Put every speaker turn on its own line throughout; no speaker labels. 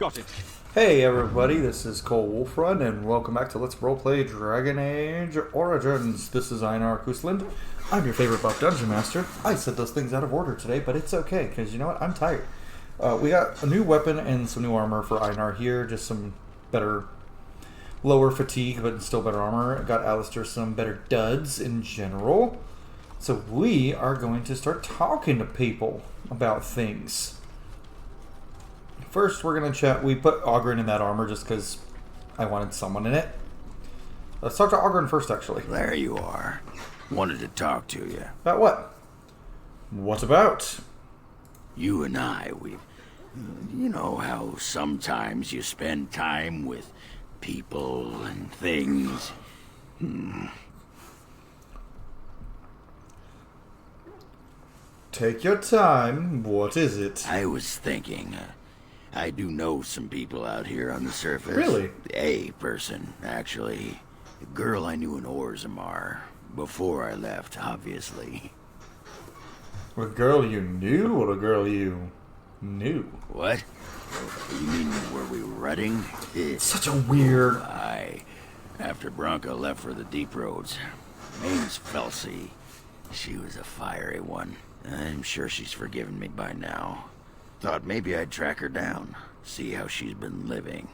Got it.
Hey everybody, this is Cole Wulfrun, and welcome back to Let's Roleplay Dragon Age Origins. This is Einar Kusland. I'm your favorite buff dungeon master. I said those things out of order today, but it's okay, because you know what? I'm tired. We got a new weapon and some new armor for Einar here, just some better, lower fatigue, but still better armor. Got Alistair some better duds in general. So we are going to start talking to people about things. First, we're going to chat. We put Ogren in that armor just because I wanted someone in it. Let's talk to Ogren first, actually.
There you are. Wanted to talk to you.
About what? What about?
You and I, you know how sometimes you spend time with people and things.
Take your time. What is it?
I was thinking, I do know some people out here on the surface.
Really?
A person, actually. A girl I knew in Orzammar. Before I left, obviously.
A girl you knew or a girl you knew?
What? You mean, were we running?
Such a weird...
Aye. After Bronca left for the deep roads. Name's Felsi. She was a fiery one. I'm sure she's forgiven me by now. Thought maybe I'd track her down. See how she's been living.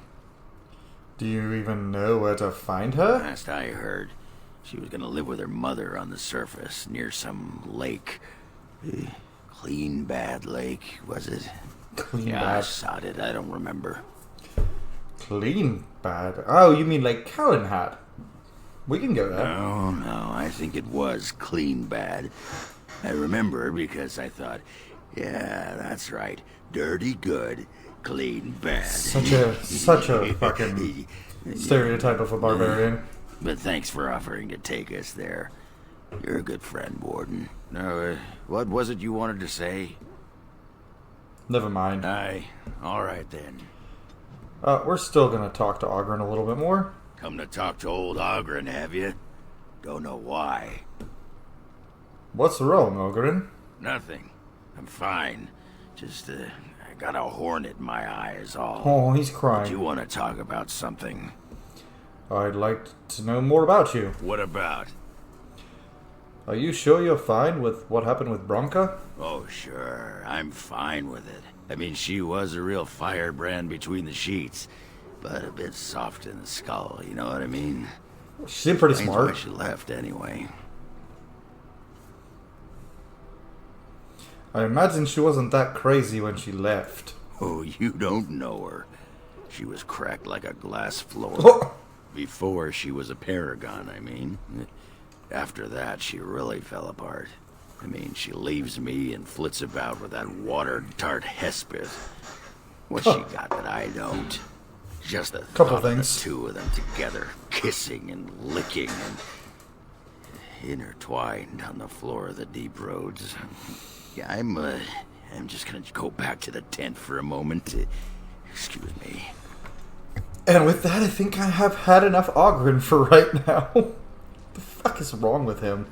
Do you even know where to find her?
Last I heard, she was gonna live with her mother on the surface, near some lake. Clean Bad Lake, was it?
Clean
Yeah,
Bad.
I sod it, I don't remember.
Clean Bad? Oh, you mean like Callan had? We can go there.
No, I think it was Clean Bad. I remember because I thought, yeah, that's right. Dirty good, clean bad.
Such a fucking stereotype of a barbarian.
But thanks for offering to take us there. You're a good friend, Warden. No, what was it you wanted to say?
Never mind.
Aye, all right then.
We're still gonna talk to Ogren a little bit more.
Come to talk to old Ogren, have you? Don't know why.
What's wrong, Ogren?
Nothing. I'm fine. Just, I got a hornet in my eye is all.
Oh, he's
Do
crying.
you want to talk about something?
I'd like to know more about you.
What about?
Are you sure you're fine with what happened with Bronca?
Oh, sure. I'm fine with it. I mean, she was a real firebrand between the sheets, but a bit soft in the skull, you know what I mean?
She seemed pretty
Explains
smart.
why she left anyway.
I imagine she wasn't that crazy when she left.
Oh, you don't know her. She was cracked like a glass floor.
Oh.
Before she was a paragon, I mean. After that, she really fell apart. I mean, she leaves me and flits about with that water-tart Hespeth. What she got that I don't? Just the
Couple
thought of
things.
the two of them together, kissing and licking and intertwined on the floor of the deep roads. Yeah, I'm just gonna go back to the tent for a moment. Excuse me.
And with that, I think I have had enough Ogren for right now. What the fuck is wrong with him?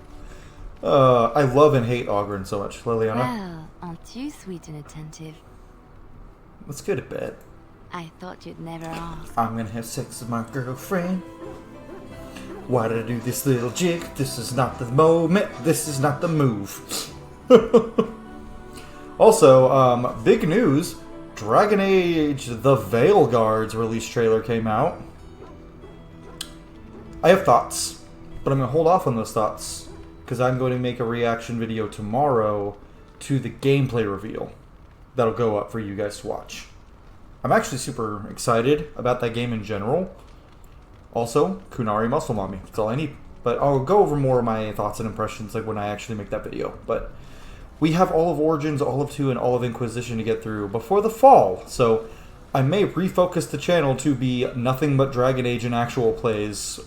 I love and hate Ogren so much. Liliana,
Well, aren't you sweet and attentive?
let's go to bed.
I thought you'd never ask.
I'm gonna have sex with my girlfriend. Why did I do this little jig? This is not the moment. This is not the move. Also, big news. Dragon Age The Veil Guards release trailer came out. I have thoughts, but I'm going to hold off on those thoughts because I'm going to make a reaction video tomorrow to the gameplay reveal that'll go up for you guys to watch. I'm actually super excited about that game in general. Also, Kunari Muscle Mommy. That's all I need. But I'll go over more of my thoughts and impressions like when I actually make that video. But we have all of Origins, all of 2, and all of Inquisition to get through before the fall. So I may refocus the channel to be nothing but Dragon Age and actual plays.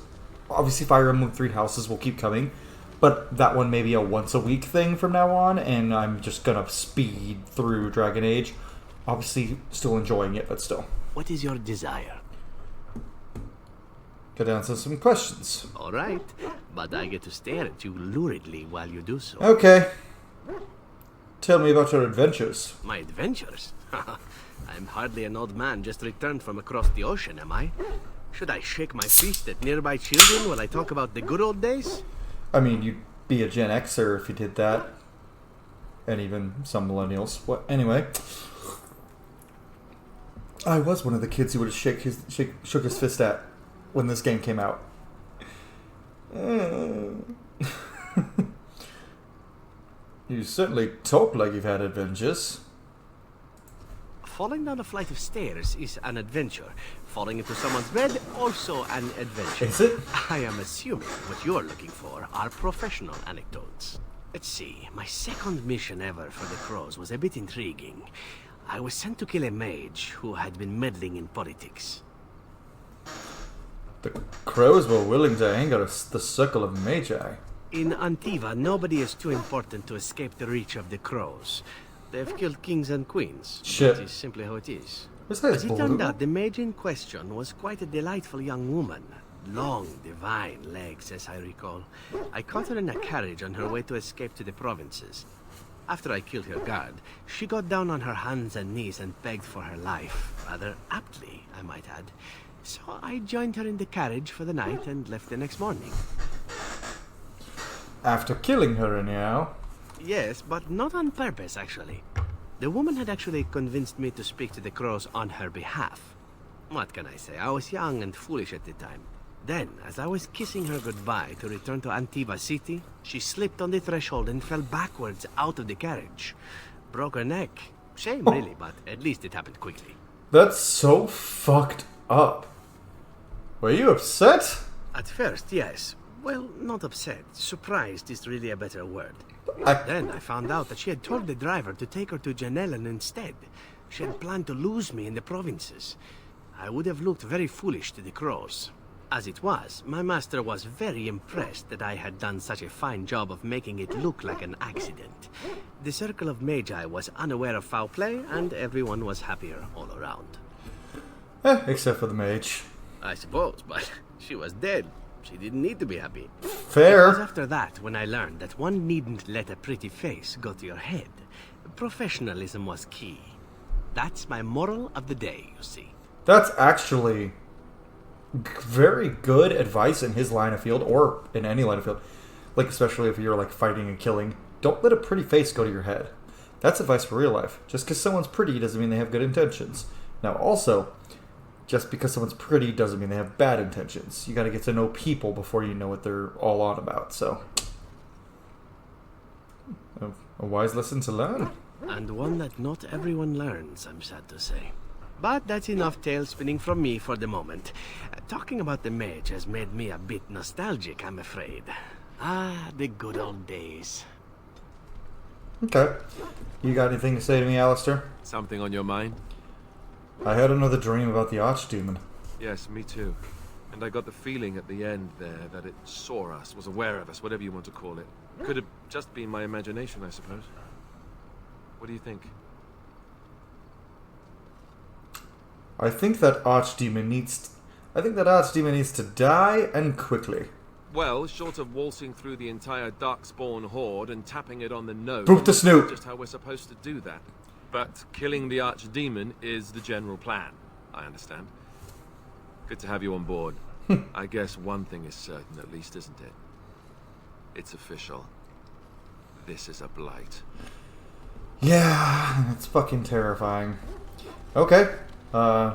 Obviously, Fire Emblem Three Houses will keep coming. But that one may be a once-a-week thing from now on. And I'm just going to speed through Dragon Age. Obviously, still enjoying it, but still.
What is your desire?
Get down to some questions.
All right, but I get to stare at you luridly while you do so.
Okay. Tell me about your adventures.
My adventures? I'm hardly an old man just returned from across the ocean, am I? Should I shake my fist at nearby children while I talk about the good old days?
I mean, you'd be a Gen Xer if you did that. And even some millennials. What? Anyway. I was one of the kids who would have shook his fist at when this game came out. You certainly talk like you've had adventures.
Falling down a flight of stairs is an adventure. Falling into someone's bed, also an adventure.
Is it?
I am assuming what you're looking for are professional anecdotes. Let's see, my second mission ever for the Crows was a bit intriguing. I was sent to kill a mage who had been meddling in politics.
The Crows were willing to hang out the circle of Magi.
In Antiva, nobody is too important to escape the reach of the Crows. They've killed kings and queens.
Shit.
That is simply how it is.
As
As it turned out, the mage in question was quite a delightful young woman. Long, divine legs, as I recall. I caught her in a carriage on her way to escape to the provinces. After I killed her guard, she got down on her hands and knees and begged for her life. Rather aptly, I might add. So I joined her in the carriage for the night and left the next morning.
After killing her, anyhow.
Yes, but not on purpose, actually. The woman had actually convinced me to speak to the Crows on her behalf. What can I say? I was young and foolish at the time. Then, as I was kissing her goodbye to return to Antiva City, she slipped on the threshold and fell backwards out of the carriage. Broke her neck. Shame, really, but at least it happened quickly.
That's so fucked up. Were you upset?
At first, yes. Well, not upset. Surprised is really a better word. Then I found out that she had told the driver to take her to Janellen instead. She had planned to lose me in the provinces. I would have looked very foolish to the Crows. As it was, my master was very impressed that I had done such a fine job of making it look like an accident. The Circle of Magi was unaware of foul play, and everyone was happier all around.
Except for the mage.
I suppose, but she was dead. She didn't need to be happy.
Fair.
It was after that when I learned that one needn't let a pretty face go to your head. Professionalism was key. That's my moral of the day, you see.
That's actually very good advice in his line of field, or in any line of field. Like, especially if you're, like, fighting and killing. Don't let a pretty face go to your head. That's advice for real life. Just because someone's pretty doesn't mean they have good intentions. Now, also, just because someone's pretty doesn't mean they have bad intentions. You gotta get to know people before you know what they're all on about, so. A wise lesson to learn.
And one that not everyone learns, I'm sad to say. But that's enough tale spinning from me for the moment. Talking about the mage has made me a bit nostalgic, I'm afraid. Ah, the good old days.
Okay. You got anything to say to me, Alistair?
Something on your mind?
I had another dream about the Archdemon.
Yes, me too. And I got the feeling at the end there that it saw us, was aware of us, whatever you want to call it. Could have just been my imagination, I suppose. What do you think?
I think that Archdemon needs to die, and quickly.
Well, short of waltzing through the entire Darkspawn horde and tapping it on the nose,
Boop the snoot.
just how we're supposed to do that. But killing the Archdemon is the general plan, I understand. Good to have you on board. I guess one thing is certain at least, isn't it? It's official. This is a blight.
Yeah, it's fucking terrifying. Okay,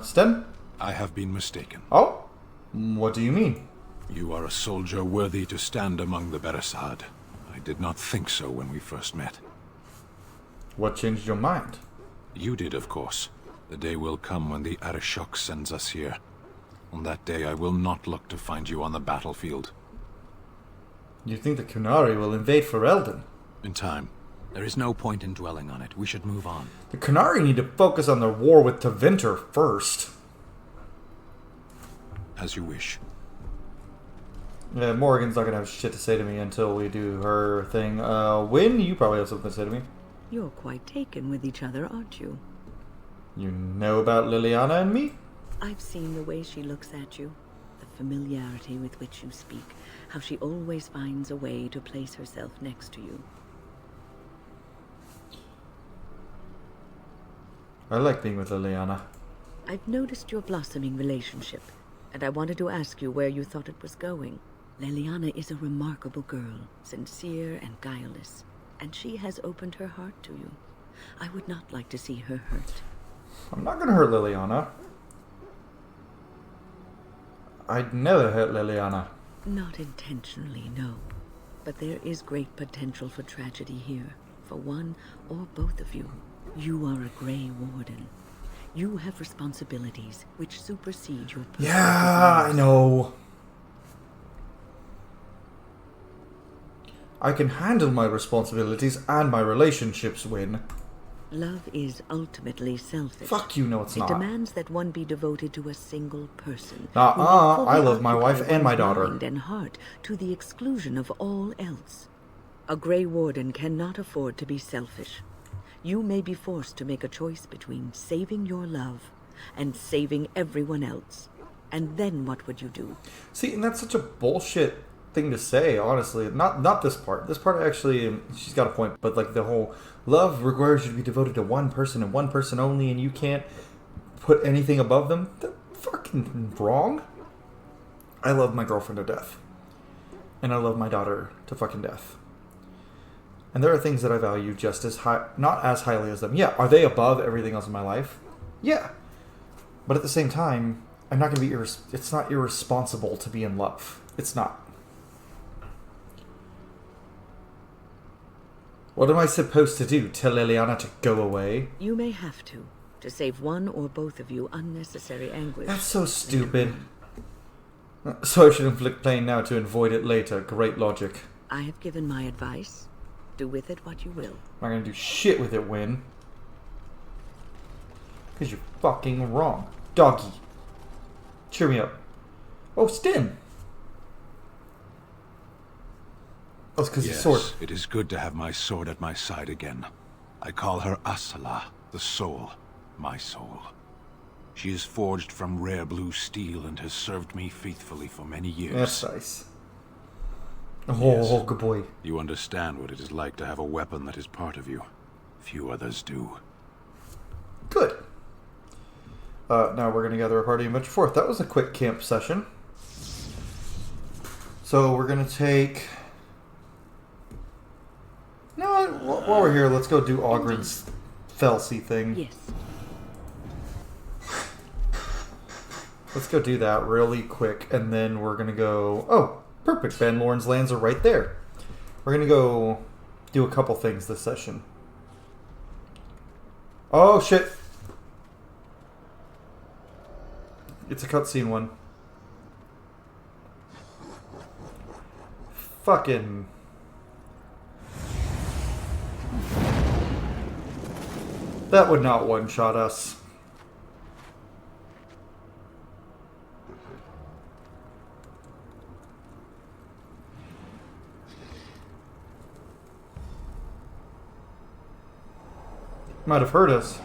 Sten?
I have been mistaken.
Oh? What do you mean?
You are a soldier worthy to stand among the Beresad. I did not think so when we first met.
What changed your mind?
You did, of course. The day will come when the Arishok sends us here. On that day, I will not look to find you on the battlefield.
You think the Kunari will invade Ferelden?
In time. There is no point in dwelling on it. We should move on.
The Kunari need to focus on their war with Tevinter first.
As you wish.
Yeah, Morrigan's not gonna have shit to say to me until we do her thing. Wynn, you probably have something to say to me.
You're quite taken with each other, aren't you?
You know about Liliana and me?
I've seen the way she looks at you, the familiarity with which you speak, how she always finds a way to place herself next to you.
I like being with Liliana.
I've noticed your blossoming relationship, and I wanted to ask you where you thought it was going. Liliana is a remarkable girl, sincere and guileless, and she has opened her heart to you. I would not like to see her hurt.
I'm not gonna hurt Liliana. I'd never hurt Liliana.
Not intentionally, no. But there is great potential for tragedy here, for one or both of you. You are a Grey Warden. You have responsibilities which supersede your personal
Yeah, I
desires.
know. I can handle my responsibilities and my relationships, Win.
Love is ultimately selfish.
Fuck you, no it's
It
not.
demands that one be devoted to a single person.
Nuh-uh,
who will fully
I love my
occupy
wife and my
one's
daughter.
mind and heart to the exclusion of all else. A Grey Warden cannot afford to be selfish. You may be forced to make a choice between saving your love and saving everyone else. And then what would you do?
See, and that's such a bullshit thing to say, honestly. Not this part. This part actually, she's got a point, but like the whole love requires you to be devoted to one person and one person only, and you can't put anything above them. That's fucking wrong. I love my girlfriend to death. And I love my daughter to fucking death. And there are things that I value just as high, not as highly as them. Yeah, are they above everything else in my life? Yeah. But at the same time, I'm not going to be, it's not irresponsible to be in love. It's not. What am I supposed to do? Tell Liliana to go away?
You may have to save one or both of you unnecessary anguish.
That's so stupid. So I should inflict pain now to avoid it later. Great logic.
I have given my advice. Do with it what you will.
I'm not gonna do shit with it, Win. Because you're fucking wrong. Doggy. Cheer me up. Oh, Stin! Oh, it's because
Yes,
his sword.
it is good to have my sword at my side again. I call her Asala, the soul, my soul. She is forged from rare blue steel and has served me faithfully for many years.
That's nice. Oh,
Yes.
good boy.
You understand what it is like to have a weapon that is part of you. Few others do.
Good. Now we're gonna gather a party and venture forth. That was a quick camp session. So we're gonna take... No, while we're here, let's go do Ogren's Felsey thing.
Yes.
Let's go do that really quick, and then we're gonna go... Oh, perfect. Van Loren's lands are right there. We're gonna go do a couple things this session. Oh, shit. It's a cutscene one. Fucking... That would not one-shot us. Might have hurt us.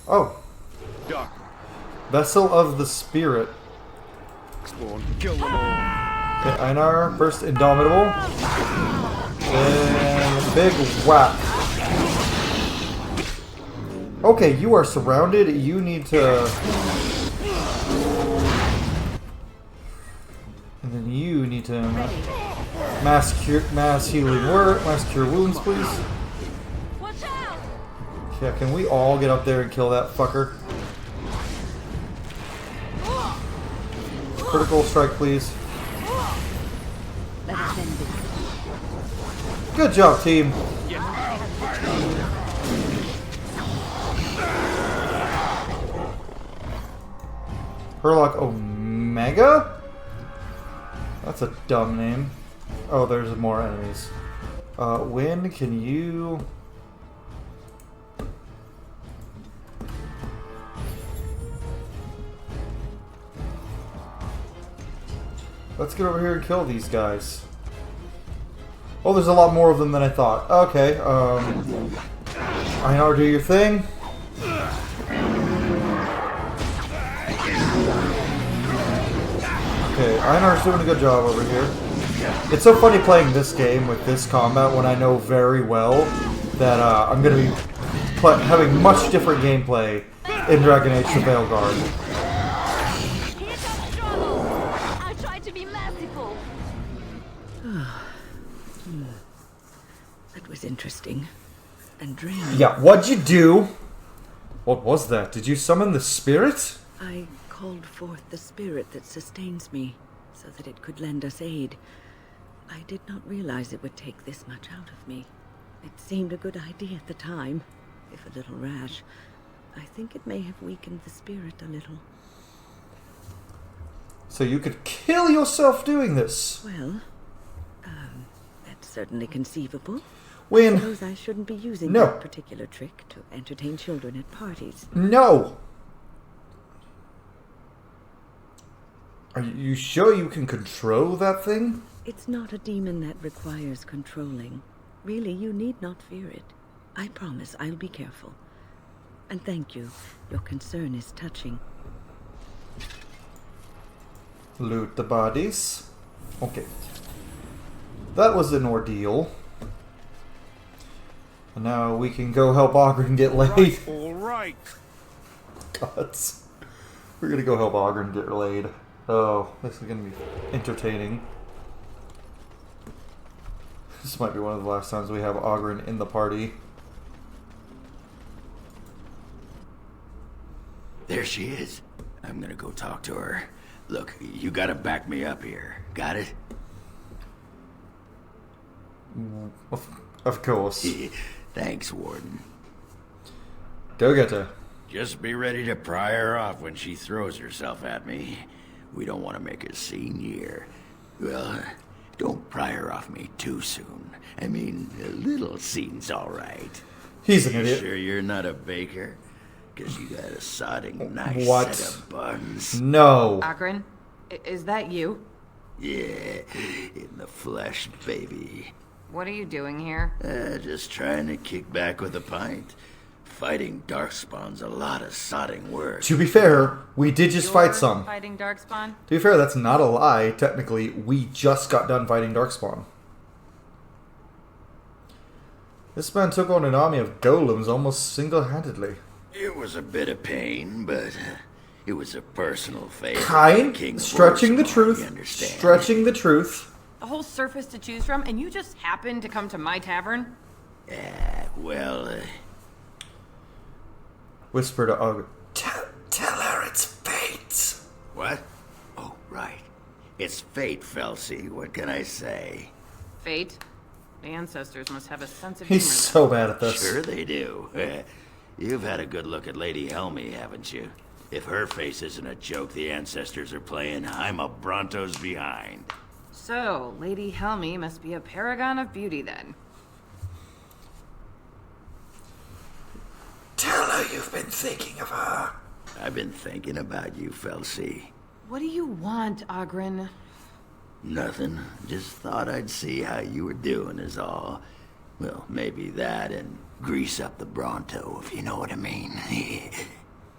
Oh.
Duck.
Vessel of the Spirit.
Spawn. Kill them all.
Okay, Einar, first Indomitable. Then big whack. Okay, you are surrounded. You need to... And then you need to... Mass healing word. Mass cure wounds, please.
Watch out!
Yeah, can we all get up there and kill that fucker? Critical strike, please.
Let us end this.
Good job, team. Herlock Omega? That's a dumb name. Oh, there's more enemies. Win, can you... Let's get over here and kill these guys. Oh, there's a lot more of them than I thought. Okay, Einar, do your thing. Okay, Einar's doing a good job over here. It's so funny playing this game with this combat when I know very well that I'm going to be having much different gameplay in Dragon Age the Veilguard.
Here comes trouble. I'll try to be merciful.
That was interesting. And draining.
Yeah, what'd you do? What was that? Did you summon the spirit?
I called forth the spirit that sustains me, so that it could lend us aid. I did not realize it would take this much out of me. It seemed a good idea at the time, if a little rash. I think it may have weakened the spirit a little.
So you could kill yourself doing this?
Well, that's certainly conceivable.
I
suppose I shouldn't be using
No.
that particular trick to entertain children at parties.
No! Are you sure you can control that thing?
It's not a demon that requires controlling. Really, you need not fear it. I promise I'll be careful. And thank you. Your concern is touching.
Loot the bodies. Okay. That was an ordeal. And now we can go help Ogren get laid.
All right.
Gods. We're gonna go help Ogren get laid. Oh, this is gonna be entertaining. This might be one of the last times we have Ogren in the party.
There she is. I'm gonna go talk to her. Look, you gotta back me up here. Got it?
Of course.
Thanks, Warden.
Go get her.
Just be ready to pry her off when she throws herself at me. We don't want to make a scene here. Well, don't pry her off me too soon. I mean, a little scene's all right.
He's an
You
idiot.
sure you're not a baker? Because you got a sodding nice
What?
set of buns.
No.
Ogren, is that you?
Yeah, in the flesh, baby.
What are you doing here?
Just trying to kick back with a pint. Fighting darkspawn's a lot of sodding work.
To be fair, we did just
You're
fight some.
Fighting Darkspawn?
To be fair, that's not a lie. Technically, we just got done fighting Darkspawn. This man took on an army of golems almost single-handedly.
It was a bit of pain, but it was a personal favor.
Kind,
King
stretching the
Wulfrun, you
truth,
understand?
stretching the truth.
A whole surface to choose from, and you just happened to come to my tavern?
Well,
Whisper to Ogre. Tell her it's fate.
what? Oh, right. It's fate, Felsi. What can I say?
Fate? The ancestors must have a sense of
He's
humor.
so bad at this.
Sure they do. You've had a good look at Lady Helmy, haven't you? If her face isn't a joke the ancestors are playing, I'm a Bronto's behind.
So, Lady Helmy must be a paragon of beauty then.
Tell her you've been thinking of her.
I've been thinking about you, Felsi.
What do you want, Ogren?
Nothing. Just thought I'd see how you were doing is all. Well, maybe that and grease up the Bronto, if you know what I mean.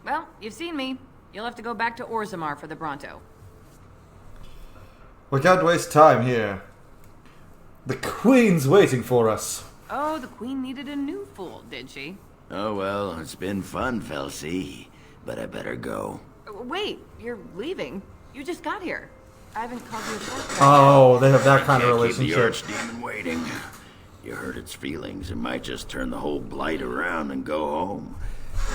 Well, you've seen me. You'll have to go back to Orzammar for the Bronto.
We can't waste time here. The Queen's waiting for us.
Oh, the Queen needed a new fool, did she?
Oh, well, it's been fun, Felsi. But I better go.
Wait, you're leaving? You just got here. I haven't called you a friend.
Oh, they have that kind of
Can't keep the
relationship.
archdemon waiting. You hurt its feelings. It might just turn the whole blight around and go home.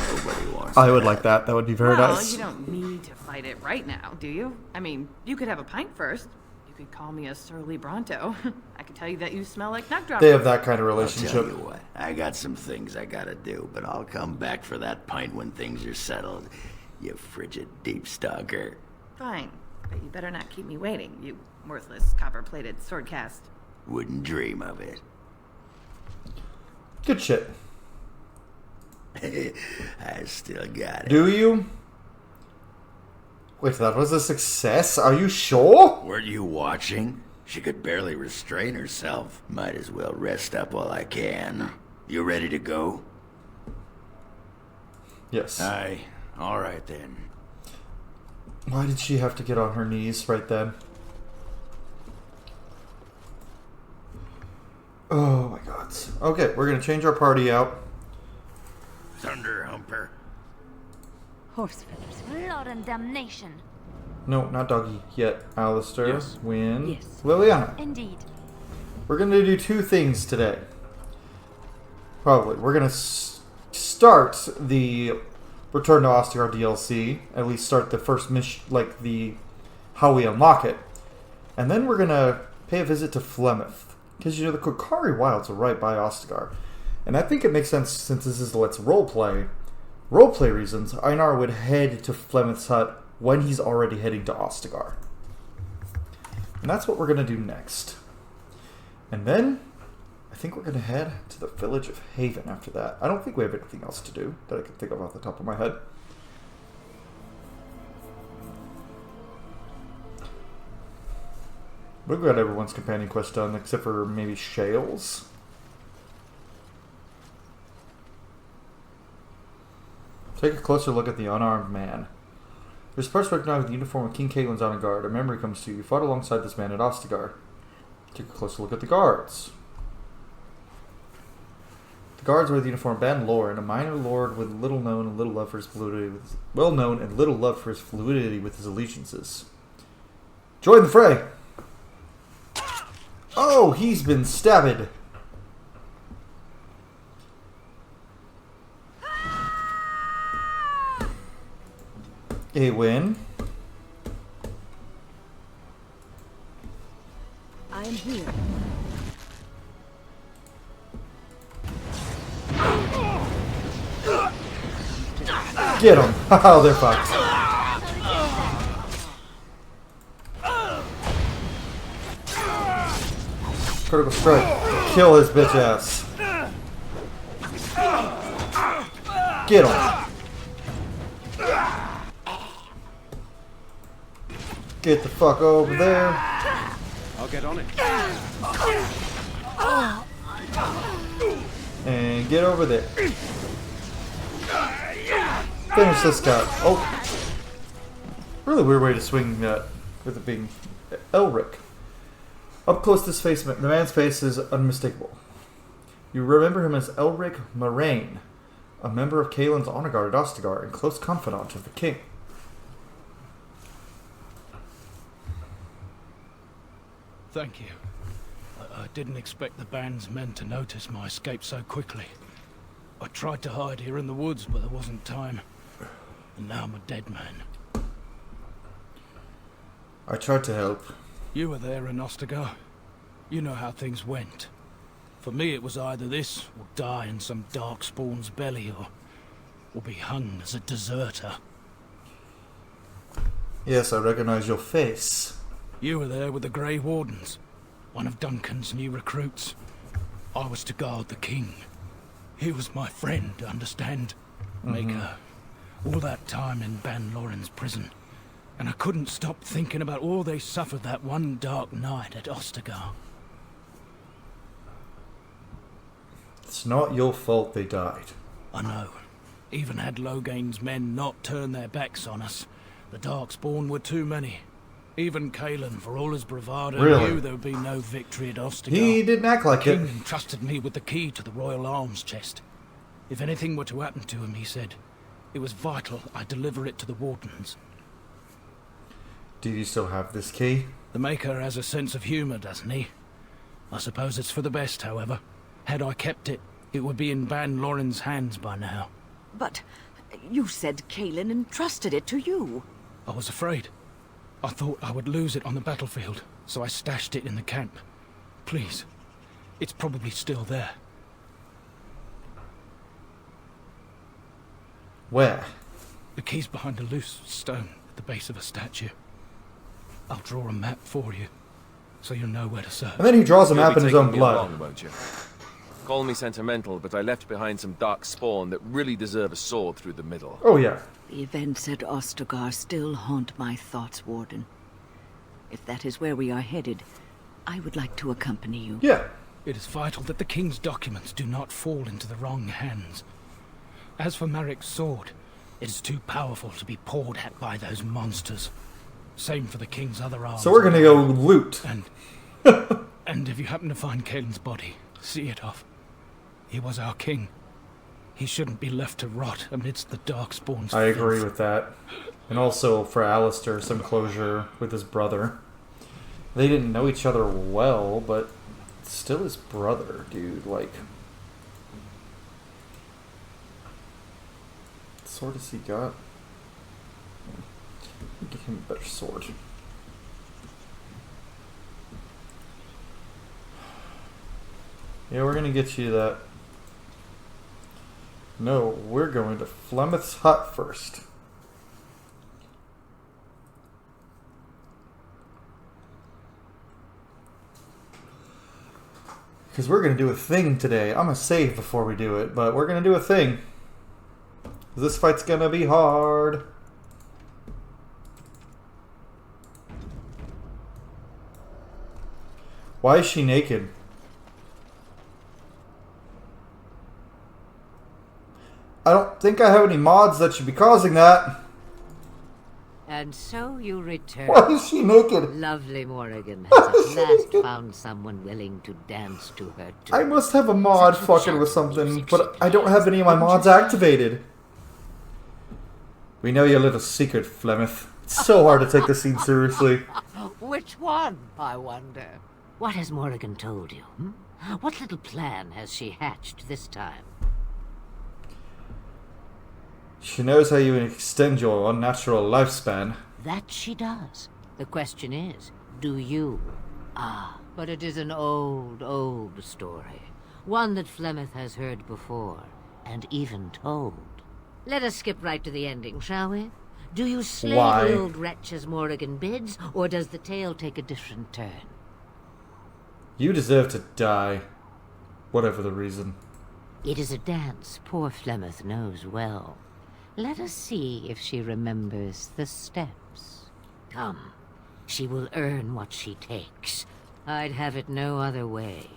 Nobody wants
I would like that. That would be very
Well,
nice.
you don't need to fight it right now, do you? I mean, you could have a pint first. You could call me a surly Bronto. I could tell you that you smell like nut drops.
They have that kind of
I'll
relationship.
tell you what, I got some things I gotta do, but I'll come back for that pint when things are settled. You frigid deep stalker.
Fine, but you better not keep me waiting, you worthless copper-plated swordcast.
Wouldn't dream of it.
Good shit.
I still got it.
Do you? Wait, that was a success? Are you sure?
Weren't you watching? She could barely restrain herself. Might as well rest up while I can. You ready to go?
Yes.
Aye. All right then.
Why did she have to get on her knees right then? Oh my god. Okay, we're gonna change our party out.
Thunder Humper.
Horse feathers. Blood and damnation.
No, not Doggy yet. Alistair,
Yes.
Wynn,
Yes.
Liliana.
Indeed.
We're gonna do two things today. Probably. We're gonna start the Return to Ostagar DLC. At least start the first mission, like the how we unlock it. And then we're gonna pay a visit to Flemeth. Because, you know, the Kokari Wilds are right by Ostagar. And I think it makes sense, since this is Let's Roleplay reasons, Einar would head to Flemeth's hut when he's already heading to Ostagar. And that's what we're going to do next. And then, I think we're going to head to the village of Haven after that. I don't think we have anything else to do that I can think of off the top of my head. We've got everyone's companion quest done, except for maybe Shales. Take a closer look at the unarmed man. There's a person recognized with the uniform of King Caitlyn's on guard. A memory comes to you. You fought alongside this man at Ostagar. Take a closer look at the guards. The guards wear the uniform of Ben Loren, a minor lord with little known and little love for his fluidity, well known and little love for his fluidity with his allegiances. Join the fray! Oh, he's been stabbed. A win.
I am here.
Get him. Oh, they're fucked. Critical strike. Kill his bitch ass. Get him. Get the fuck over there.
I'll get on it.
And get over there. Finish this guy. Oh. Really weird way to swing that with it being Elric. Up close to his face, the man's face is unmistakable. You remember him as Elric Moraine, a member of Caitlyn's honor guard at Ostagar and close confidant of the king.
Thank you. I didn't expect the band's men to notice my escape so quickly. I tried to hide here in the woods, but there wasn't time. And now I'm a dead man.
I tried to help.
You were there in Ostagar. You know how things went. For me, it was either this, or die in some darkspawn's belly, or be hung as a deserter.
Yes, I recognize your face.
You were there with the Grey Wardens, one of Duncan's new recruits. I was to guard the king. He was my friend, understand? Maker. All that time in Ban Loren's prison. And I couldn't stop thinking about all they suffered that one dark night at Ostagar.
It's not your fault they died.
I know. Even had Logain's men not turned their backs on us, the Darkspawn were too many. Even Caitlyn, for all his bravado, knew there would be no victory at Ostagar.
He didn't act like
the
it.
king entrusted me with the key to the royal arms chest. If anything were to happen to him, he said, it was vital I deliver it to the Wardens.
Do you still have this key?
The Maker has a sense of humour, doesn't he? I suppose it's for the best, however. Had I kept it, it would be in Ban Loren's hands by now.
But you said Caitlyn entrusted it to you.
I was afraid. I thought I would lose it on the battlefield, so I stashed it in the camp. Please, it's probably still there.
Where?
The key's behind a loose stone at the base of a statue. I'll draw a map for you, so you'll know where to search.
And then he draws a
You'll
map
be
in his
taking
own
me
blood.
along, won't you? Call me sentimental, but I left behind some dark spawn that really deserve a sword through the middle.
Oh, yeah.
The events at Ostagar still haunt my thoughts, Warden. If that is where we are headed, I would like to accompany you.
Yeah.
It is vital that the king's documents do not fall into the wrong hands. As for Marik's sword, it is too powerful to be pawed at by those monsters. Same for the king's other arms.
So we're gonna go loot.
And if you happen to find Caitlyn's body, See it off. He was our king. He shouldn't be left to rot amidst the Darkspawn's
I agree
filth.
with that. And also for Alistair, some closure with his brother. They didn't know each other well, but still his brother, dude. Like, what sword has he got? Give him a better sword. Yeah, we're gonna get you that. No, we're going to Flemeth's hut first. Because we're going to do a thing today. I'm going to save before we do it, but we're going to do a thing. This fight's going to be hard. Why is she naked? I don't think I have any mods that should be causing that.
And so you return.
Why is she naked?
Lovely Morrigan has at last found someone willing to dance to her too.
I must have a mod fucking with something, but I don't have any of my mods activated. We know your little secret, Flemeth. It's so hard to take this scene seriously.
Which one, I wonder? What has Morrigan told you? What little plan has she hatched this time?
She knows how you extend your unnatural lifespan.
That she does. The question is, do you? Ah, but it is an old, old story. One that Flemeth has heard before, and even told. Let us skip right to the ending, shall we? Do you slay the old wretch as Morrigan bids, or does the tale take a different turn?
You deserve to die. Whatever the reason.
It is a dance poor Flemeth knows well. Let us see if she remembers the steps. Come, she will earn what she takes. I'd have it no other way.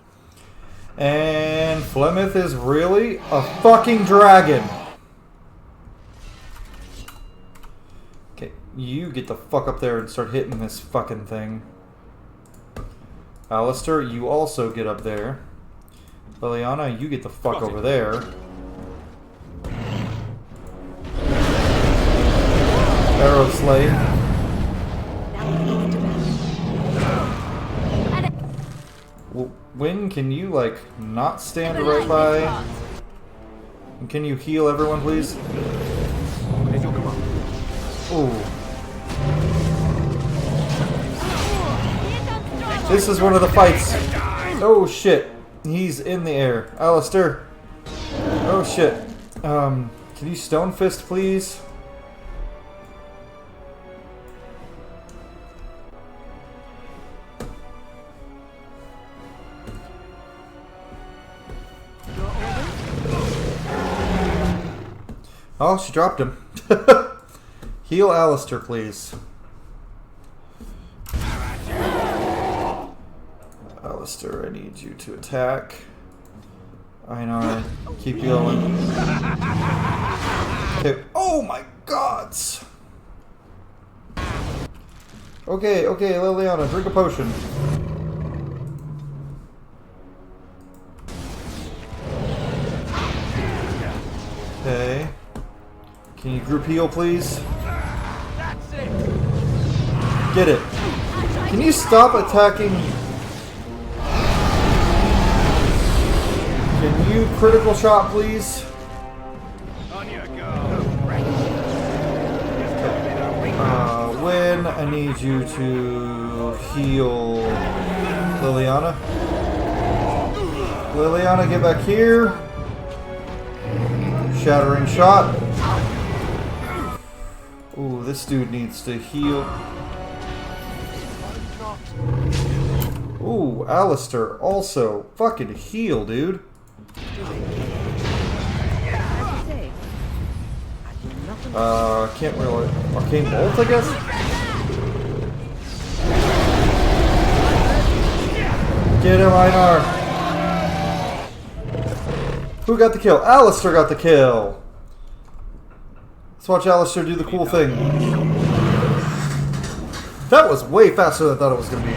And Flemeth is really a fucking dragon. Okay, you get the fuck up there and start hitting this fucking thing. Alistair, you also get up there. Liliana, you get the fuck over there. Arrow slay. Wynn, can you, like, not stand right by? And can you heal everyone, please? Ooh. This is one of the fights. Oh, shit. He's in the air. Alistair. Oh, shit. Can you stone fist, please? Oh, she dropped him. Heal Alistair, please. Alistair, I need you to attack. Einar, keep going. Okay. Oh my gods! Okay, Liliana, drink a potion. Okay. Can you group heal, please? Get it. Can you stop attacking? Can you critical shot, please? Wynn, I need you to heal Liliana. Liliana, get back here. Shattering shot. Ooh, this dude needs to heal. Ooh, Alistair also. Fucking heal, dude. Can't really. Arcane Bolt, I guess? Get him, Einar. Who got the kill? Alistair got the kill. Let's watch Alistair do the cool thing. That was way faster than I thought it was going to be.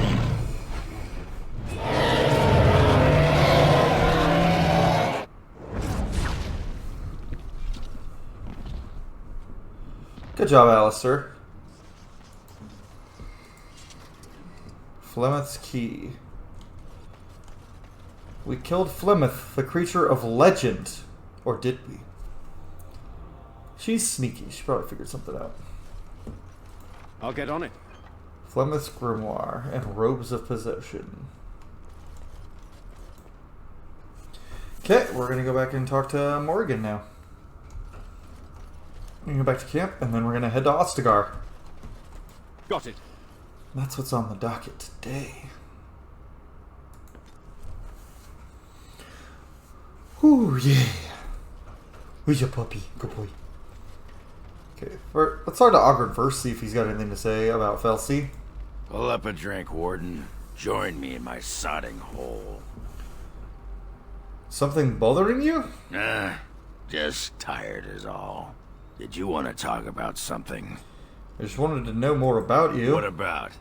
Good job, Alistair. Flemeth's Key. We killed Flemeth, the creature of legend. Or did we? She's sneaky. She probably figured something out.
I'll get on it.
Flemeth's Grimoire and Robes of Possession. Okay, we're going to go back and talk to Morrigan now. We're going to go back to camp, and then we're going to head to Ostagar.
Got it.
That's what's on the docket today. Ooh, yeah. Who's your puppy? Good boy. Okay, let's talk to Ogren first, see if he's got anything to say about Felsi.
Pull up a drink, Warden. Join me in my sodding hole.
Something bothering you?
Just tired is all. Did you want to talk about something?
I just wanted to know more about you.
What about?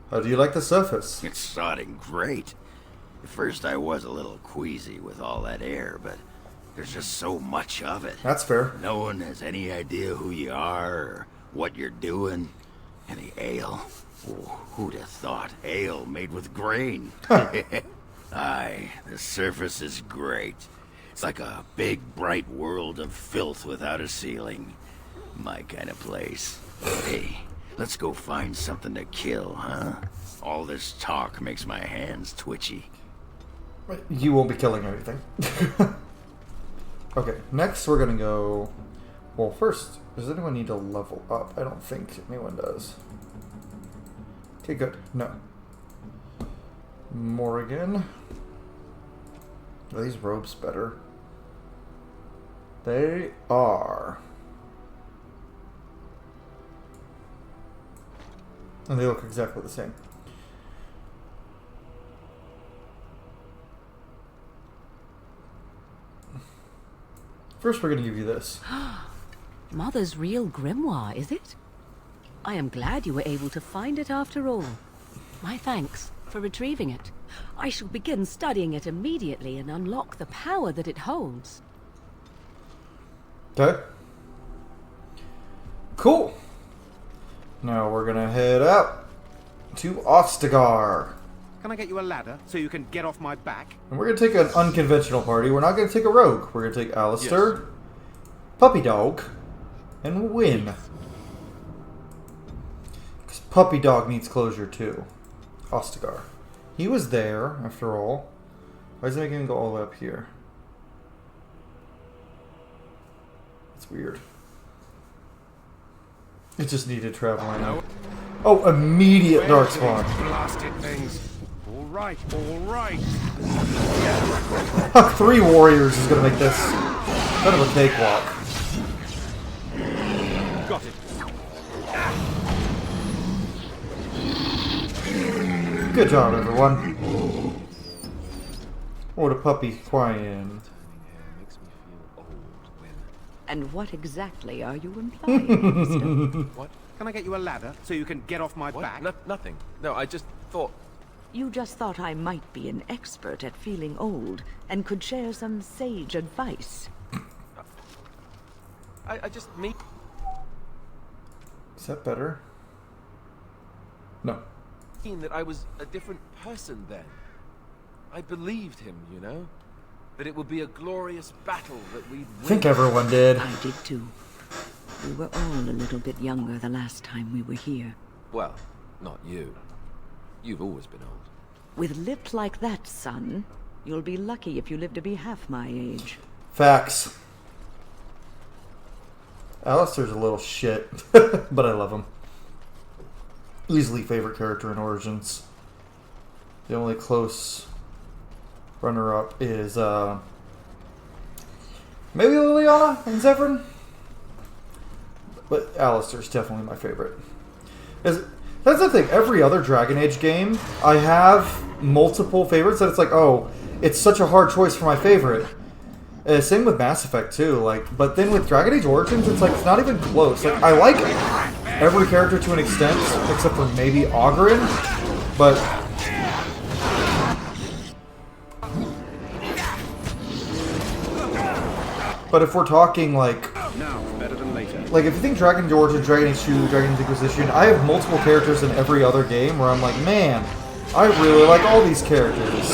How do you like the surface?
It's sodding great. At first I was a little queasy with all that air, but there's just so much of it.
That's fair.
No one has any idea who you are or what you're doing. And the ale. Oh, who'd have thought? Ale made with grain. Aye, the surface is great. It's like a big, bright world of filth without a ceiling. My kind of place. Hey, let's go find something to kill, huh? All this talk makes my hands twitchy.
You won't be killing anything. Okay, next we're gonna go... Well, first, does anyone need to level up? I don't think anyone does. Okay, good. No. Morrigan. Are these robes better? They are. And they look exactly the same. First, we're going to give you this.
Mother's real grimoire, is it? I am glad you were able to find it after all. My thanks for retrieving it. I shall begin studying it immediately and unlock the power that it holds.
Okay. Cool. Now we're going to head out to Ostagar.
Can I get you a ladder so you can get off my back?
And we're going to take an unconventional party. We're not going to take a rogue. We're going to take Alistair, Puppy Dog, and Win. Because Puppy Dog needs closure too. Ostagar. He was there, after all. Why is it making him go all the way up here? It's weird. It just needed traveling. Oh, immediate Darkspawn.
Blasted things. All right, all right.
3 warriors is going to make this kind of a cakewalk.
Got it.
Good job, everyone. What a puppy crying.
And what exactly are you implying, mister?
What? Can I get you a ladder so you can get off my back?
Nothing. No, I just thought...
You just thought I might be an expert at feeling old and could share some sage advice.
I just mean...
Is that better? No.
That I was a different person then. I believed him, you know? That it would be a glorious battle that we'd win.
I think everyone did.
I did too. We were all a little bit younger the last time we were here.
Well, not you. You've always been old.
With lips like that, son, you'll be lucky if you live to be half my age.
Facts. Alistair's a little shit, but I love him. Easily favorite character in Origins. The only close runner-up is maybe Liliana and Zephyrin, but Alistair's definitely my favorite. That's the thing. Every other Dragon Age game, I have multiple favorites that it's like, oh, it's such a hard choice for my favorite. Same with Mass Effect too. Like, but then with Dragon Age Origins, it's like it's not even close. Like, I like every character to an extent, except for maybe Ogren, but. But if we're talking like,
now better than later.
like, if you think Dragon Age Origins, Dragon Age 2, Dragon Age Inquisition, I have multiple characters in every other game where I'm like, man, I really like all these characters.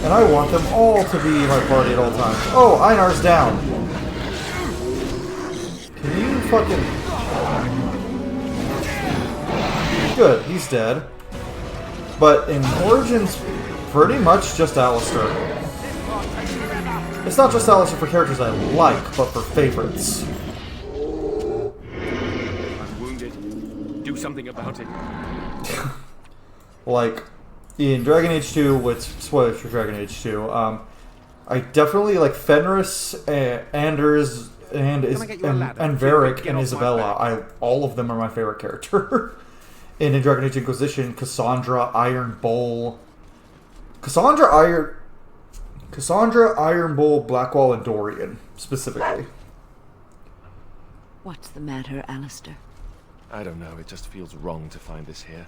And I want them all to be in my party at all times. Oh, Einar's down. Can you fucking... Good, he's dead. But in Origins, pretty much just Alistair. It's not just Alistair for characters I like, but for favorites.
I'm wounded. Do something about it.
Like, in Dragon Age 2, with spoilers for Dragon Age 2, I definitely like Fenris, Anders, and Varric and Isabella. All of them are my favorite character. And in Dragon Age Inquisition, Cassandra, Iron Bull, Iron Bull, Blackwall, and Dorian, specifically.
What's the matter, Alistair?
I don't know, it just feels wrong to find this here.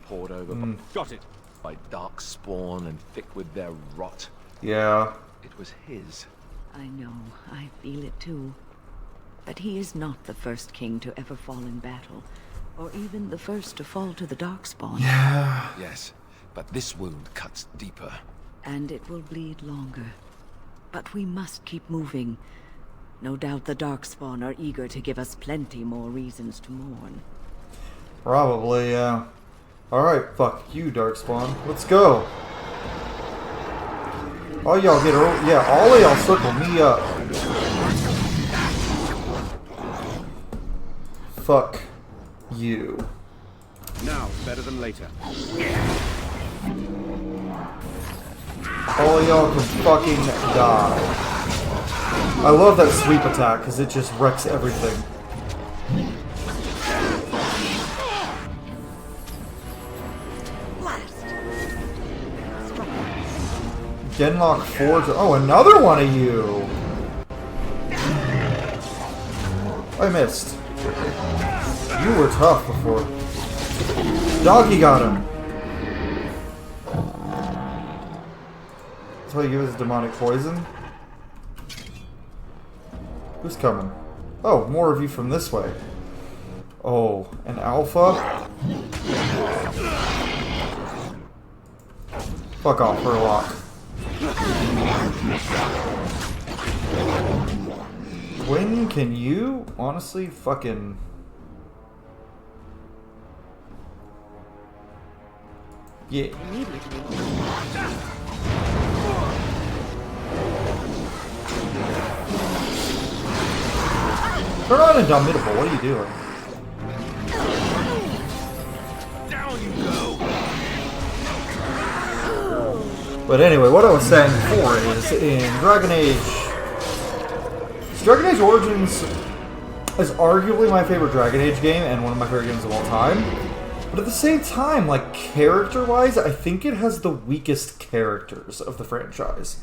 Poured over
Got it.
by dark spawn and thick with their rot.
Yeah.
It was his.
I know, I feel it too. But he is not the first king to ever fall in battle, or even the first to fall to the Darkspawn.
Yeah.
Yes, but this wound cuts deeper.
And it will bleed longer. But we must keep moving. No doubt the Darkspawn are eager to give us plenty more reasons to mourn.
Probably, yeah. Alright, fuck you, Darkspawn. Let's go. Oh, y'all get over. Yeah, all of y'all circle me up. Fuck you.
Now, better than later.
All of y'all can fucking die. I love that sweep attack because it just wrecks everything. Genlock Forge. Oh, another one of you! I missed. You were tough before. Doggy got him! That's why you give us demonic poison? Who's coming? Oh, more of you from this way. Oh, an alpha? Fuck off, Herlock. When can you honestly fucking... Yeah. Turn on Indomitable, what are you doing?
Down you go.
But anyway, what I was saying before is, in Dragon Age Origins is arguably my favorite Dragon Age game and one of my favorite games of all time. But at the same time, like, character-wise, I think it has the weakest characters of the franchise.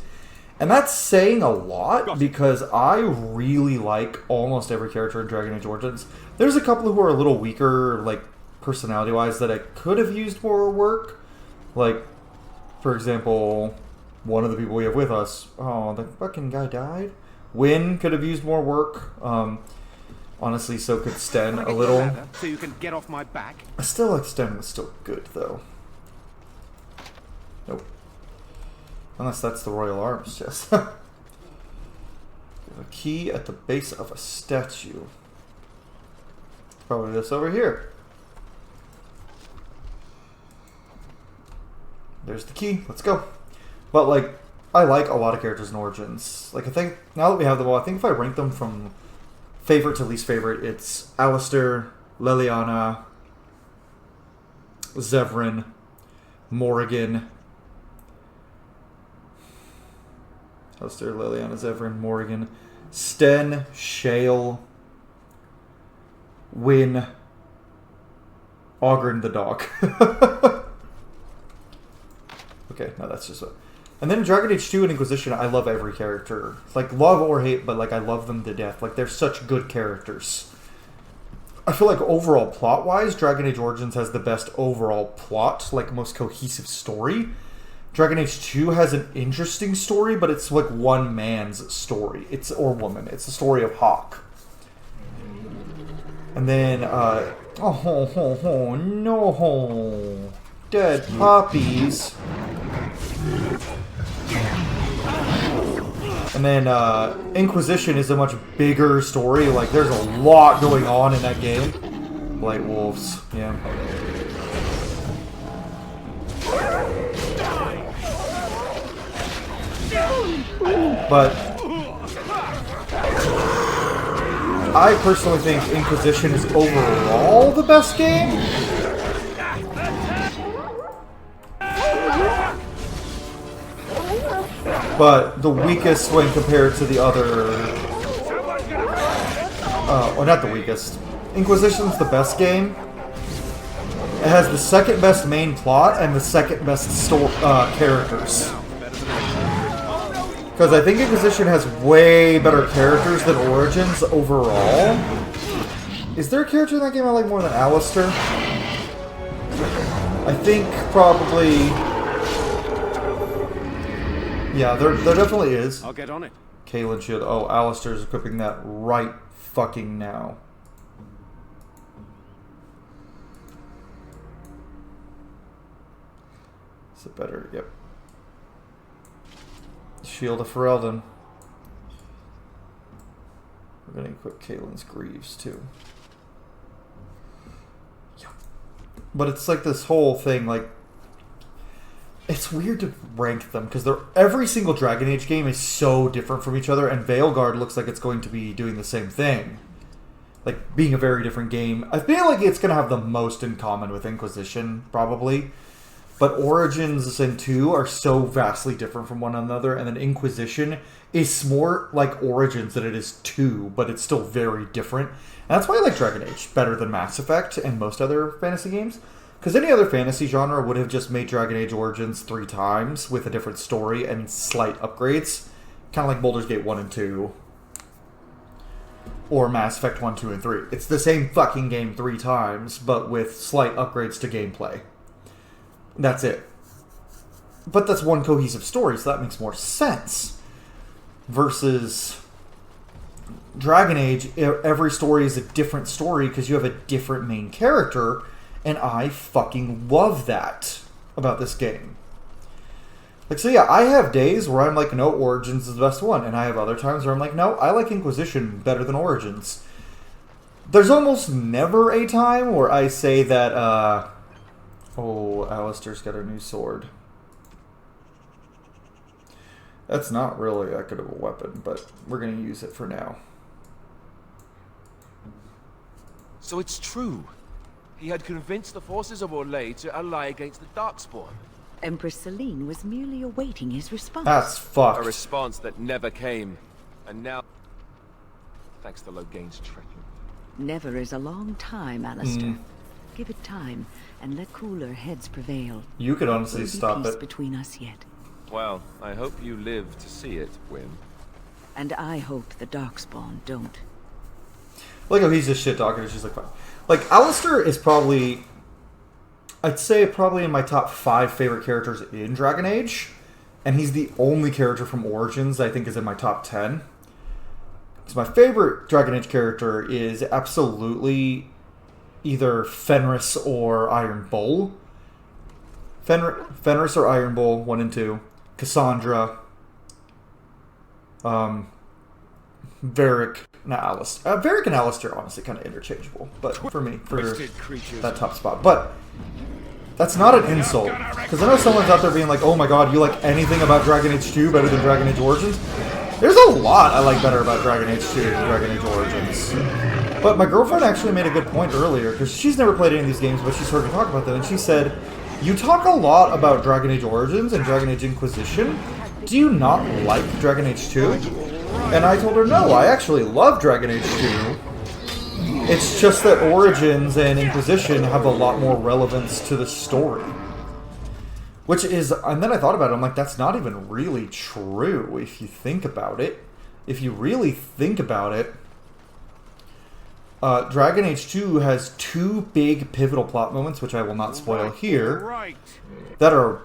And that's saying a lot, because I really like almost every character in Dragon Age Origins. There's a couple who are a little weaker, like, personality-wise, that I could have used more work. Like, for example, one of the people we have with us, oh, the fucking guy died? Wynn could have used more work. Honestly, so could Sten a little.
So you can get off my back.
I still like Sten was still good, though. Nope. Unless that's the Royal Arms chest. A key at the base of a statue. Probably this over here. There's the key. Let's go. But, like, I like a lot of characters in Origins. Like, I think, now that we have them all, I think if I rank them from favorite to least favorite, it's Alistair, Leliana, Zevran, Morrigan. Alistair, Leliana, Zevran, Morrigan, Sten, Shale, Wynn, Ogren the dog. Okay, no, that's just what. And then Dragon Age 2 and Inquisition, I love every character. Like, love or hate, but, like, I love them to death. Like, they're such good characters. I feel like overall plot-wise, Dragon Age Origins has the best overall plot, like, most cohesive story. Dragon Age 2 has an interesting story, but it's, like, one man's story. Or woman. It's the story of Hawke. And then, oh, no. Dead puppies. And then, Inquisition is a much bigger story. Like, there's a lot going on in that game. Blight Wolves, yeah. But I personally think Inquisition is overall the best game. But the weakest when compared to the other... well, not the weakest. Inquisition's the best game. It has the second best main plot and the second best characters. Because I think Inquisition has way better characters than Origins overall. Is there a character in that game I like more than Alistair? I think probably... Yeah, there definitely is.
I'll get on it.
Kaelin Shield. Oh, Alistair's equipping that right fucking now. Is it better? Yep. Shield of Ferelden. We're gonna equip Kaelin's Greaves too. Yeah. But it's like this whole thing, like, it's weird to rank them because every single Dragon Age game is so different from each other, and Veilguard looks like it's going to be doing the same thing. Like, being a very different game. I feel like it's going to have the most in common with Inquisition, probably. But Origins and 2 are so vastly different from one another, and then Inquisition is more like Origins than it is 2, but it's still very different. And that's why I like Dragon Age better than Mass Effect and most other fantasy games. Because any other fantasy genre would have just made Dragon Age Origins 3 times with a different story and slight upgrades. Kind of like Baldur's Gate 1 and 2. Or Mass Effect 1, 2, and 3. It's the same fucking game 3 times, but with slight upgrades to gameplay. That's it. But that's one cohesive story, so that makes more sense. Versus Dragon Age, every story is a different story because you have a different main character. And I fucking love that about this game. Like, so yeah, I have days where I'm like, no, Origins is the best one. And I have other times where I'm like, no, I like Inquisition better than Origins. There's almost never a time where I say that, oh, Alistair's got a new sword. That's not really that good of a weapon, but we're going to use it for now.
So it's true. He had convinced the forces of Orlais to ally against the Darkspawn.
Empress Celine was merely awaiting his response.
That's fucked.
A response that never came. And now, thanks to Loghain's treachery.
Never is a long time, Alistair. Give it time, and let cooler heads prevail.
You could honestly
There'll be
stop
peace
it.
between us yet.
Well, I hope you live to see it, Wyn.
And I hope the Darkspawn don't.
Like, oh, he's just shit talking. It's just like, fine. Like, Alistair is probably, I'd say probably in my top 5 favorite characters in Dragon Age. And he's the only character from Origins I think is in my top 10. Because my favorite Dragon Age character is absolutely either Fenris or Iron Bull. Fenris or Iron Bull, 1 and 2. Cassandra. Varric. Not Alistair. Varric and Alistair are honestly kind of interchangeable, but for me, for that top spot. But that's not an insult, because I know someone's out there being like, oh my god, you like anything about Dragon Age 2 better than Dragon Age Origins? There's a lot I like better about Dragon Age 2 than Dragon Age Origins. But my girlfriend actually made a good point earlier, because she's never played any of these games, but she's heard me talk about them, and she said, you talk a lot about Dragon Age Origins and Dragon Age Inquisition. Do you not like Dragon Age 2? And I told her, no, I actually love Dragon Age 2. It's just that Origins and Inquisition have a lot more relevance to the story. Which is, and then I thought about it, I'm like, that's not even really true if you think about it. If you really think about it, Dragon Age 2 has 2 big pivotal plot moments, which I will not spoil here, that are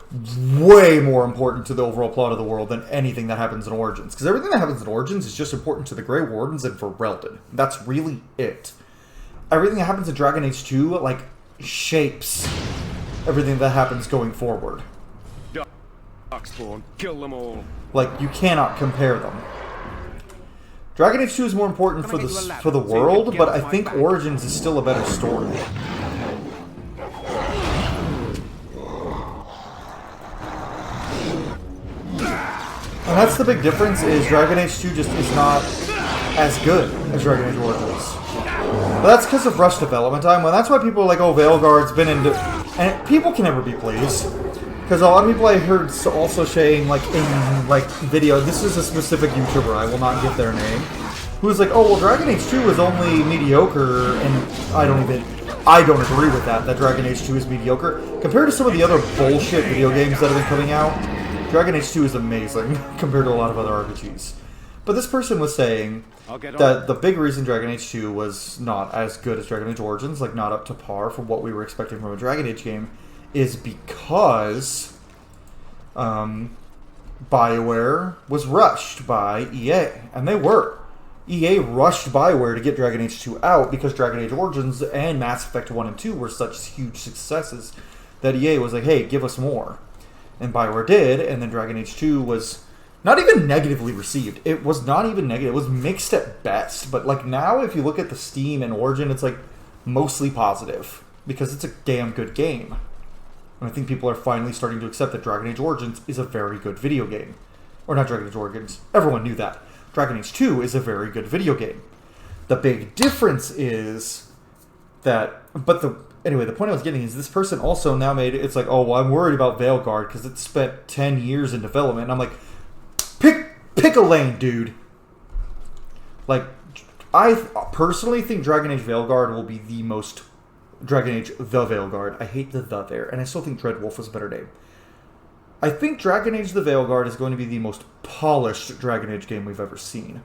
way more important to the overall plot of the world than anything that happens in Origins. Because everything that happens in Origins is just important to the Grey Wardens and for Ferelden. That's really it. everything that happens in Dragon Age 2, like, shapes everything that happens going forward.
Darkspawn, kill them all.
Like, you cannot compare them. Dragon Age 2 is more important for the world, but I think Origins is still a better story. And that's the big difference, is Dragon Age 2 just is not as good as Dragon Age Origins. But that's because of rush development time, and that's why people are like, oh, Veilguard's been into... And people can never be pleased. Because a lot of people I heard also saying, like, in, like, video... This is a specific YouTuber, I will not give their name. Who was like, oh, well, Dragon Age 2 is only mediocre, and I don't agree with that Dragon Age 2 is mediocre. Compared to some of the other bullshit video games that have been coming out, Dragon Age 2 is amazing compared to a lot of other RPGs. But this person was saying that the big reason Dragon Age 2 was not as good as Dragon Age Origins, like not up to par for what we were expecting from a Dragon Age game, is because BioWare was rushed by EA. And they were. EA rushed BioWare to get Dragon Age 2 out because Dragon Age Origins and Mass Effect 1 and 2 were such huge successes that EA was like, hey, give us more. And BioWare did, and then Dragon Age 2 was not even negatively received. It was not even negative. It was mixed at best. But like now, if you look at the Steam and Origin, it's like mostly positive because it's a damn good game. And I think people are finally starting to accept that Dragon Age Origins is a very good video game. Or not Dragon Age Origins. Everyone knew that. Dragon Age 2 is a very good video game. The big difference is that... Anyway, the point I was getting is this person also now made it's like, oh, well, I'm worried about Veilguard because it spent 10 years in development. And I'm like, pick a lane, dude. Like, I personally think Dragon Age Veilguard will be the most... Dragon Age The Veilguard. I hate the there. And I still think Dreadwolf was a better name. I think Dragon Age The Veilguard is going to be the most polished Dragon Age game we've ever seen.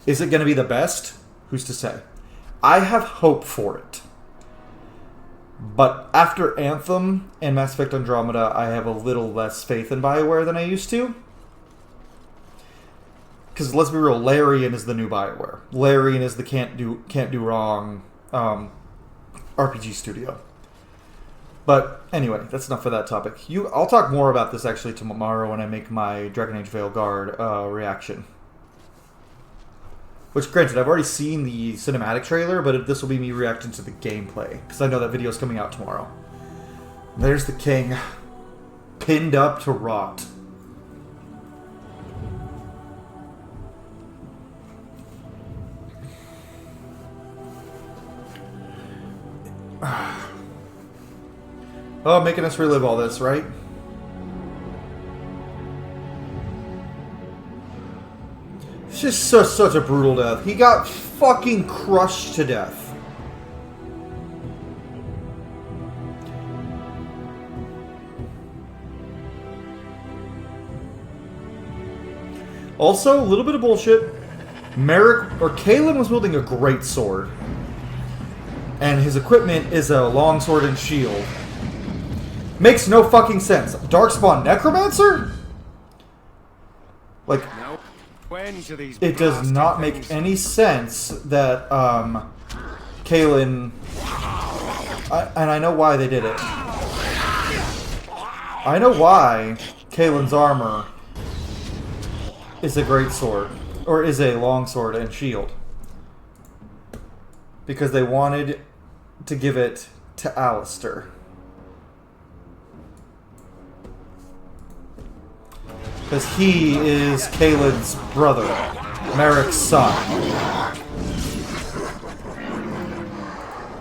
Is it going to be the best? Who's to say? I have hope for it. But after Anthem and Mass Effect Andromeda, I have a little less faith in BioWare than I used to. Because let's be real, Larian is the new BioWare. Larian is the can't do wrong RPG studio. But anyway, that's enough for that topic. I'll talk more about this actually tomorrow when I make my Dragon Age Veilguard reaction. Which, granted, I've already seen the cinematic trailer, but this will be me reacting to the gameplay. Because I know that video is coming out tomorrow. There's the king. Pinned up to rot. Oh, making us relive all this, right? It's just such a brutal death. He got fucking crushed to death. Also, a little bit of bullshit. Kalen was wielding a great sword. And his equipment is a longsword and shield. Makes no fucking sense. Darkspawn Necromancer? Like, it does not make any sense that, Kalen... and I know why they did it. I know why Kalen's armor is a great sword. Or is a longsword and shield. Because they wanted to give it to Alistair. Because he is Kalen's brother, Merrick's son.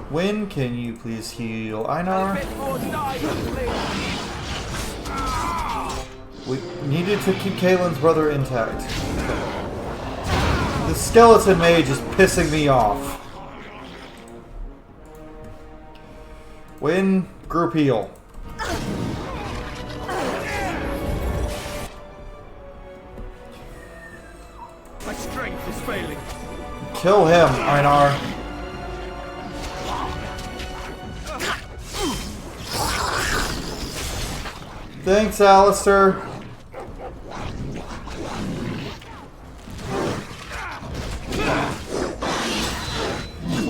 When can you please heal Einar? We needed to keep Kalen's brother intact. The skeleton mage is pissing me off. Win, group heal.
My strength is failing.
Kill him, Einar. Thanks, Alistair.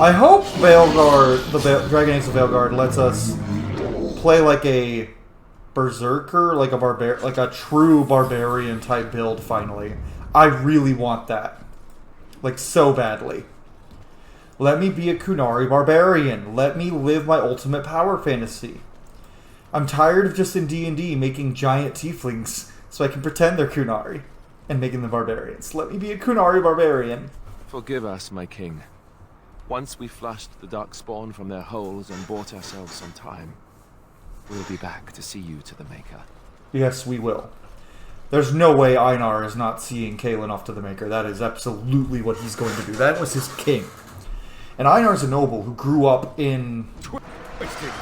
I hope Veilguard, the Dragon Age of Veilguard, lets us play like a berserker, like a true barbarian type build. Finally, I really want that, like so badly. Let me be a Kunari barbarian. Let me live my ultimate power fantasy. I'm tired of just in D&D making giant tieflings so I can pretend they're Kunari and making them barbarians. Let me be a Kunari barbarian.
Forgive us, my king. Once we flushed the Darkspawn from their holes and bought ourselves some time, we'll be back to see you to the Maker.
Yes, we will. There's no way Einar is not seeing Kaelin off to the Maker. That is absolutely what he's going to do. That was his king. And Einar's a noble who grew up in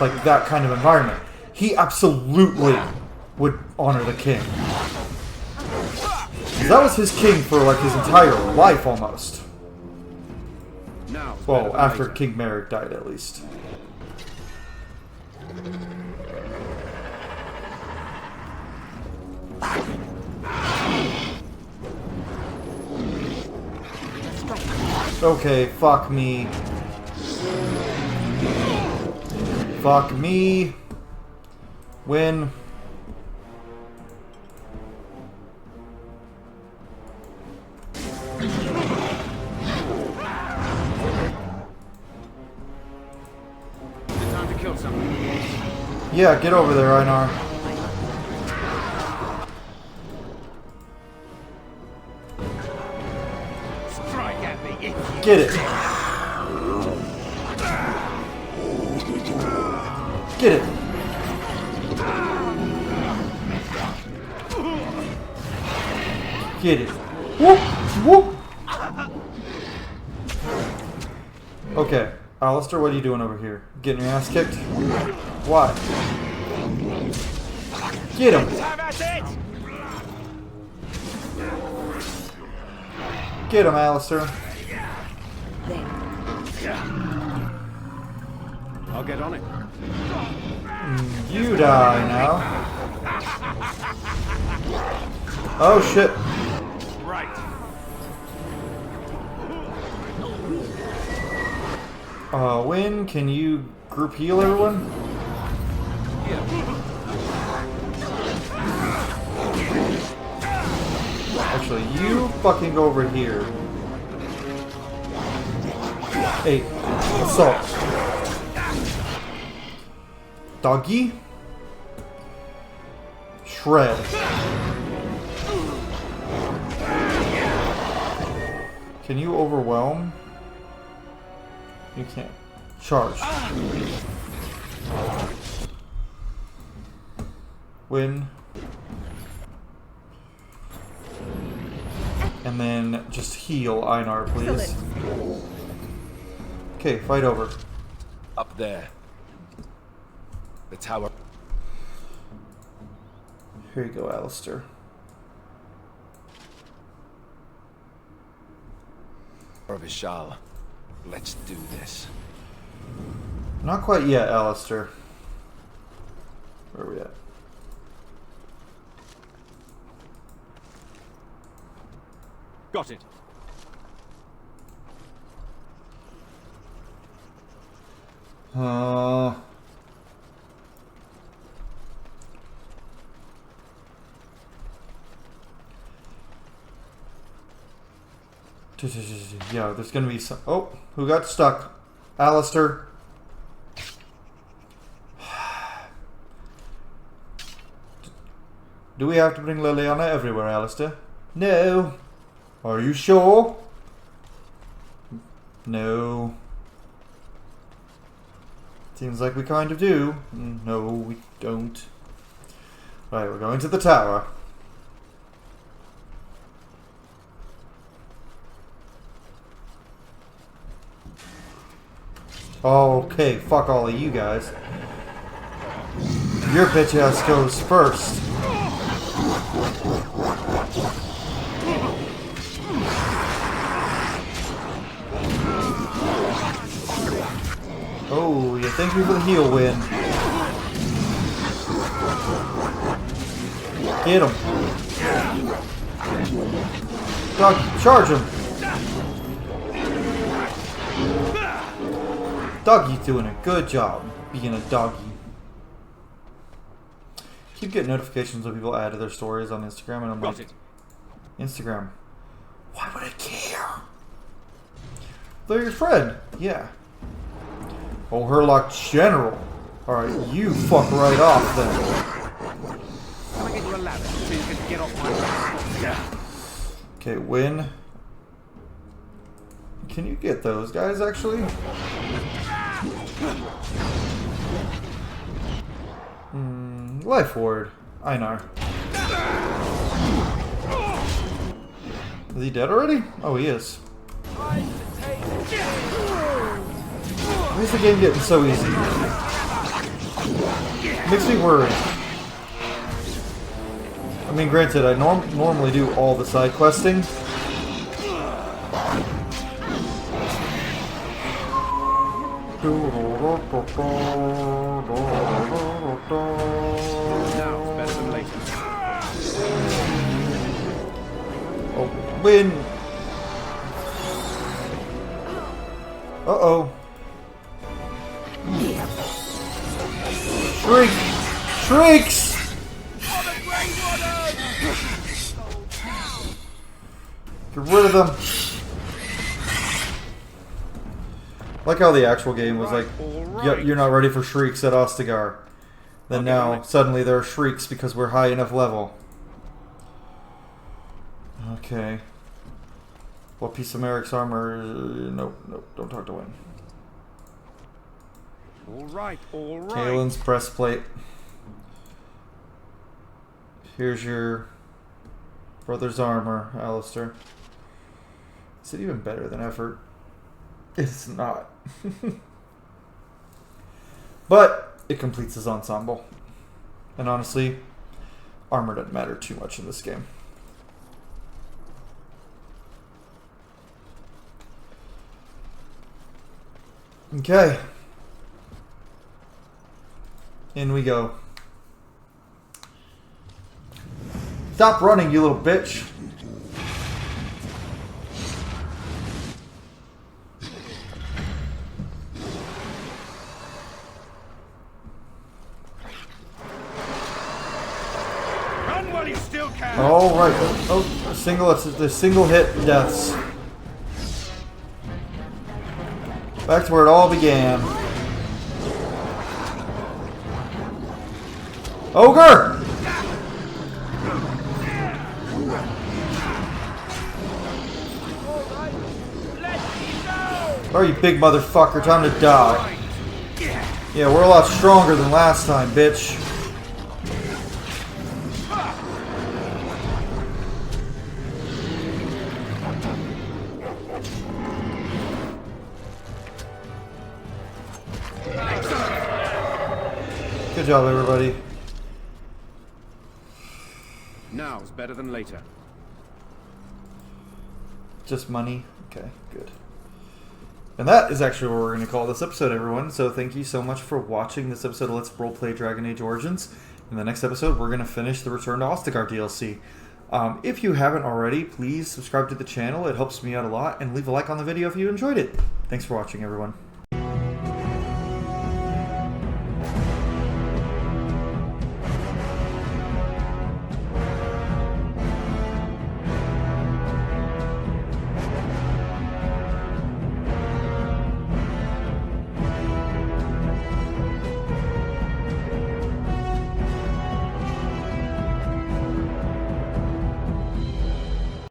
like that kind of environment. He absolutely would honor the king. 'Cause that was his king for like his entire life almost. Well, after King Merrick died at least. Okay, fuck me. Fuck me. Win.
Time to kill someone.
Yeah, get over there, Einar.
Strike at me if you
Get it. Get it. Get it. Whoop! Whoop! Okay. Alistair, what are you doing over here? Getting your ass kicked? Why? Get him! Get him, Alistair.
I'll get on it.
You die now. Oh shit.
Right.
Win, can you group heal everyone? Actually, you fucking go over here. Hey, assault. Doggy? Shred. Can you overwhelm? You can't. Charge. Win. And then just heal Einar, please. Okay, fight over.
Up there. The tower.
Here you go, Alistair.
Vishal, let's do this.
Not quite yet, Alistair. Where are we at?
Got it.
Yeah, there's gonna be some. Oh, who got stuck? Alistair. Do we have to bring Liliana everywhere, Alistair? No. Are you sure? No. Seems like we kind of do. No, we don't. Right, we're going to the tower. Okay, fuck all of you guys. Your bitch ass goes first. Oh, you thank you for the heal win. Get him. Dog, charge him. Doggy's doing a good job being a doggy. Keep getting notifications when people add to their stories on Instagram, and I'm like, Instagram, why would I care? They're your friend. Yeah. Oh, Herlock General. Alright, you fuck right off then.
Can I get you a ladder so you can get off my back?
Okay, win. Can you get those guys actually? Life Ward. Einar. Is he dead already? Oh, he is. Why is the game getting so easy? Makes me worried. I mean, granted, I normally do all the side questing. Oh, win! Uh-oh. Shriek! Shrieks! Get rid of them. Like how the actual game was like, you're not ready for shrieks at Ostagar. Then now, suddenly there are shrieks because we're high enough level. Okay. What piece of Merrick's armor? Nope, nope, don't talk to Wayne.
Alright, alright.
Kalen's breastplate. Here's your brother's armor, Alistair. Is it even better than effort? It's not. But it completes his ensemble. And honestly, armor doesn't matter too much in this game. Okay. In we go. Stop running, you little bitch.
Run while you still can.
All right. Oh, the single hit deaths. Back to where it all began. Ogre! Oh, you big motherfucker, time to die. Yeah, we're a lot stronger than last time, bitch. Good job, everybody.
Now's better than later.
Just money? Okay, good. And that is actually what we're going to call this episode, everyone. So thank you so much for watching this episode of Let's Roleplay Dragon Age Origins. In the next episode, we're going to finish the Return to Ostagar DLC. If you haven't already, please subscribe to the channel. It helps me out a lot. And leave a like on the video if you enjoyed it. Thanks for watching, everyone.